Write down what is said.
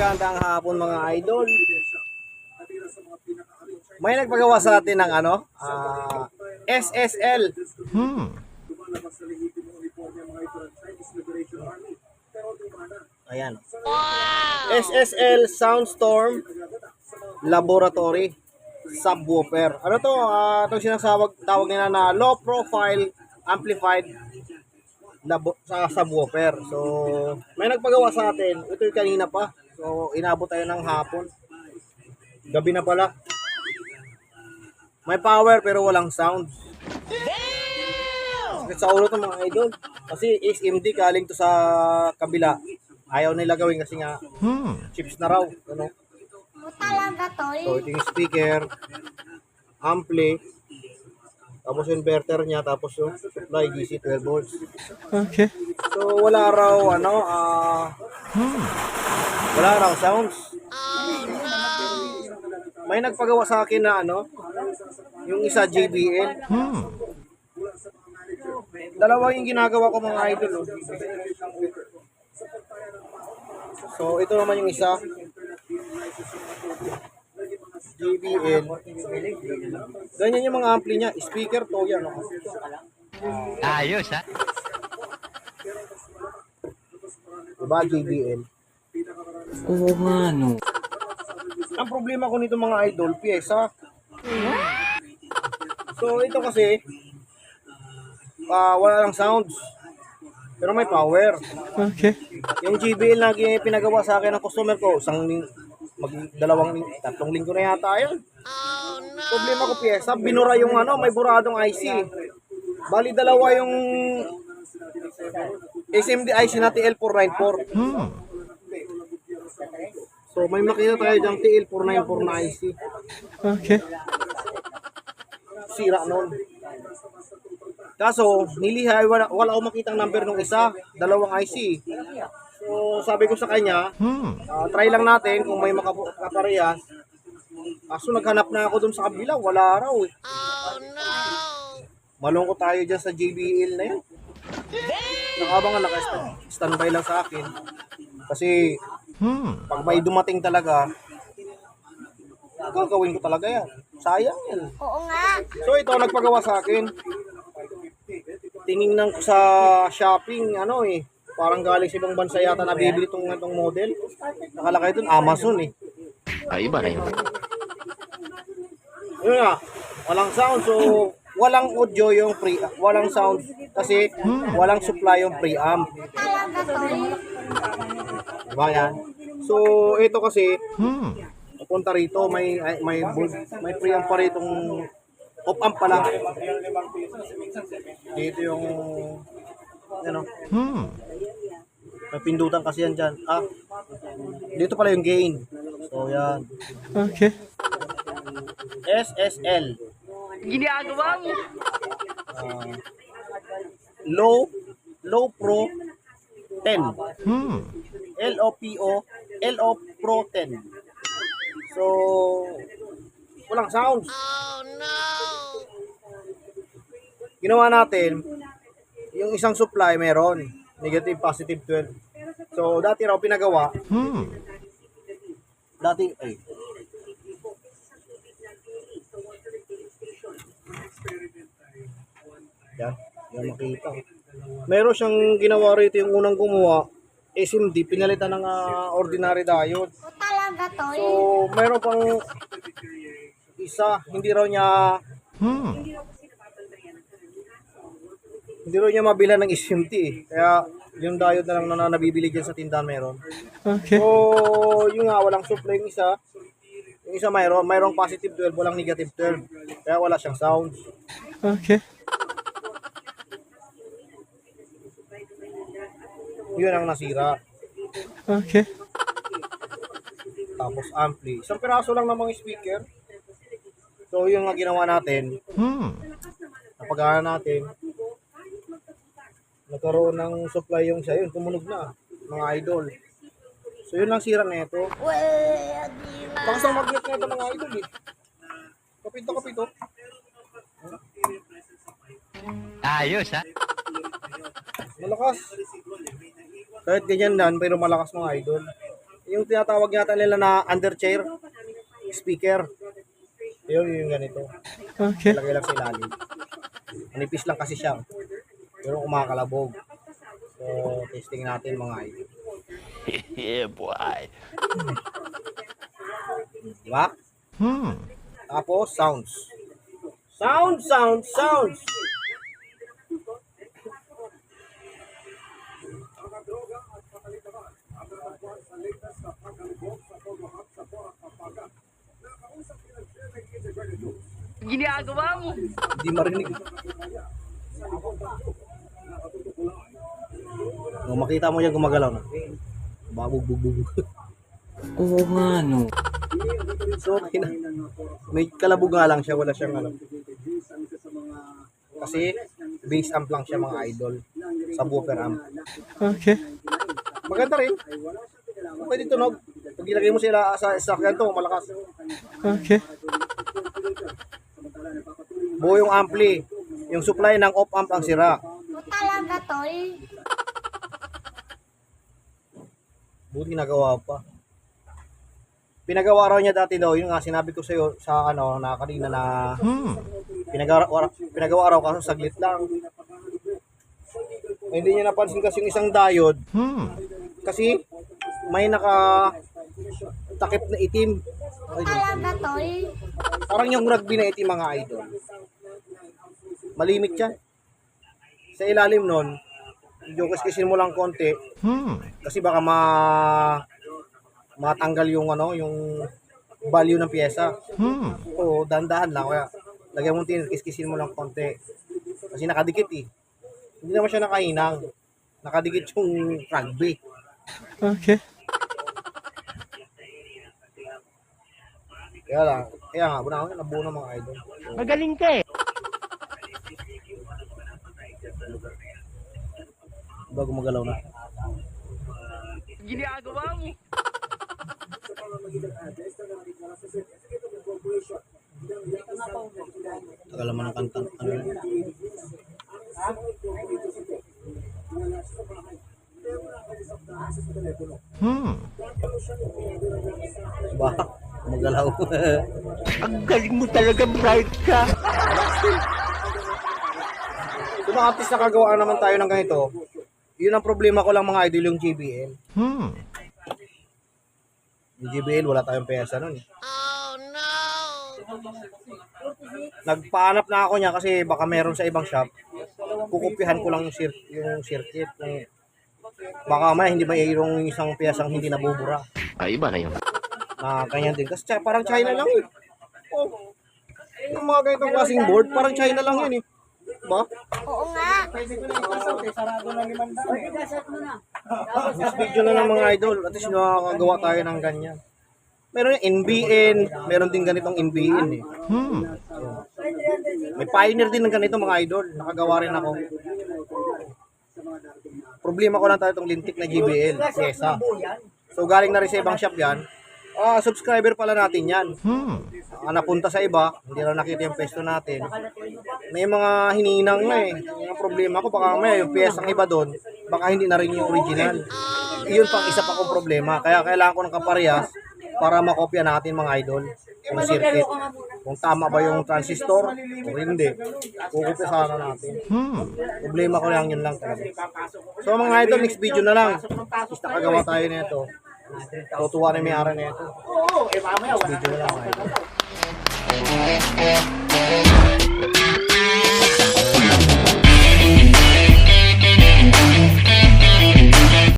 Magandang hapon mga idol. May nagpagawa sa atin ng SSL. Ayan. SSL Soundstorm Laboratory Subwoofer. Ano to? Itong tawag nila na low profile amplified sa subwoofer. So, may nagpagawa sa atin. Ito yung kanina pa. So, inabot tayo ng hapon. Gabi na pala. May power pero walang sound. Sakit sa ulo to mga idol. Kasi SMD galing to sa kabila. Ayaw nila gawin kasi nga chips na raw. Ano? Talaga to So, ito yung speaker, ampli, tapos inverter niya, tapos yung supply DC 12 volts. Okay. So, wala raw, wala raw sounds. May nagpagawa sa akin na yung isa JBL. Dalawa yung ginagawa ko mga idol. Oh. So, ito naman yung isa. JBL. Ganyan yung mga ampli niya. Speaker to yan. Oh. Ayos, ha? Diba, JBL? Oo nga, no. Ang problema ko nito mga idol, pyesa. So, ito kasi, wala lang sounds. Pero may power. Okay. Yung JBL na pinagawa sa akin ng customer ko, tatlong linggo na yata yun. Problema ko pyesa, binura yung may buradong IC. Bali dalawa yung SMD IC na TL494. So may makita tayo dyang TL494 na IC. Okay. Sira nun. Kaso, nilihay, wala akong makitang number ng isa, dalawang IC. So, sabi ko sa kanya, try lang natin kung may makaparehas. Kaso, naghanap na ako dun sa kabila, wala raw eh. Oh, no! Malungkot tayo dyan sa JBL na yun. Nakabang naka-standby lang sa akin. Kasi, pag may dumating talaga, gagawin ko talaga yan. Sayang yan. Oo nga. So, ito, nagpagawa sa akin. Tiningnan ko sa shopping, parang galing sa ibang bansa yata nabibili itong model. Nakalakay doon, Amazon eh. Ay, iba na yun. Yun nga, walang sound. So, walang audio yung walang sound kasi walang supply yung preamp. Talaga to Diba yan? So, ito kasi, papunta rito, may preamp pa rito op-amp pala. Dito yung may pindutan kasi yan dyan. Dito pala yung gain. So yan. Okay. SSL. Ginagawa mo. Low Pro 10. LO Pro 10. So walang sounds. Ginawa natin, yung isang supply meron, negative, positive 12. So, dati raw pinagawa, yan makita. Meron siyang ginawa rito yung unang gumawa, SMD, pinalitan ng ordinary diode. Talaga to So, meron pang isa, hindi raw niya mabila ng SMT eh. Kaya yung diode na lang na nabibili dyan sa tindahan meron. Okay. So, yung nga, walang supply yung isa. Yung isa mayroong positive 12, walang negative 12. Kaya wala siyang sound. Okay. Yun ang nasira. Okay. Tapos ampli. Isang piraso lang namang speaker. So, yung nga ginawa natin, napagawa natin, nagkaroon ng supply yung siya, yun, tumunog na, mga idol. So, yun lang sira na ito. Bakas ang magnet na ito mga idol eh. Kapito. Ayos, ha? Malakas. Kahit ganyan lang, pero malakas mga idol. Yung tinatawag yata nila na underchair speaker. Yun yung ganito. Okay. Lagay lang sa ilalim. Manipis lang kasi siya. Pero kumakalabog. So, testing natin mga idol. Yeah, boy. Diba? Tapos, sounds. Sounds! Ginagawa mo. Hindi marinig. Kung makita mo yan gumagalaw na. Babug. Oo nga, no. So, okay na. May kalabog nga lang siya. Wala siyang ano. Kasi, bass amp lang siya mga idol. Subwoofer amp. Okay. Maganda rin. Pwede tunog. Pag ilagay mo sila sa sakyan to, malakas. Okay. Buo yung ampli. Yung supply ng op amp ang sira. Mo talaga, tol. Buti nagawa pa. Pinagawa raw niya dati daw, yung nga sinabi ko sa iyo sa ano na kanina na pinagawa raw kaso saglit lang. Hindi niya napansin kasi yung isang diode. Kasi may naka takip na itim. Mo talaga, tol. Parang yung rugby na itim mga idol. Malimit siya. Sa ilalim nun, medyo kiskisin mo lang konti. Kasi baka matanggal yung ano, yung value ng pyesa. O dandahan lang kaya lagyan mo tin, kiskisin mo lang konti. Kasi nakadikit eh. Hindi naman siya nakahinang. Nakadikit yung rugby. Okay. Kaya nga, nabuo ng mga idol. Magaling ka eh. Bago magalaw na. Ginagawa mo. Tagal naman ng kanta. Ano yun? Diba? Magalaw. Ang galing mo talaga, bright ka. Kung mga artist nakagawa naman tayo ng ganito, yun ang problema ko lang mga idol, yung JBL. Yung JBL, wala tayong pyesa nun. Oh no! Nagpahanap na ako niya kasi baka meron sa ibang shop. Kukopyahan ko lang yung circuit. Baka may hindi mayroong isang piyesang hindi nabubura. Ay, iba na yun. Na ganyan din. Kasi parang China lang eh. Oh. Yung mga ganitong klaseng board, parang China lang yun eh. Diba? Oo nga. Mas video na ng mga idol. At least nakakagawa tayo ng ganyan. Meron yung NBN. Meron din ganitong NBN eh. May Pioneer din ng ganito mga idol. Nakagawa rin ako. Problema ko lang tayo itong lintik na JBL. Pyesa. So galing na rin sa ibang shop yan. Subscriber pala natin yan. Napunta sa iba, hindi na nakita yung pesto natin. May mga hininang na eh. Yung problema ko, baka may yung piyesang iba doon, baka hindi na rin yung original. Iyon pang isa pa kong problema. Kaya kailangan ko ng kaparehas para makopya natin mga idol. Yung circuit. Kung tama ba yung transistor o hindi. Kukopya sana natin. Problema ko lang yun lang talaga. So mga idol, next video na lang. Basta kagawa tayo nito. Tutuwa na may ara nito. Next video na lang mga idol.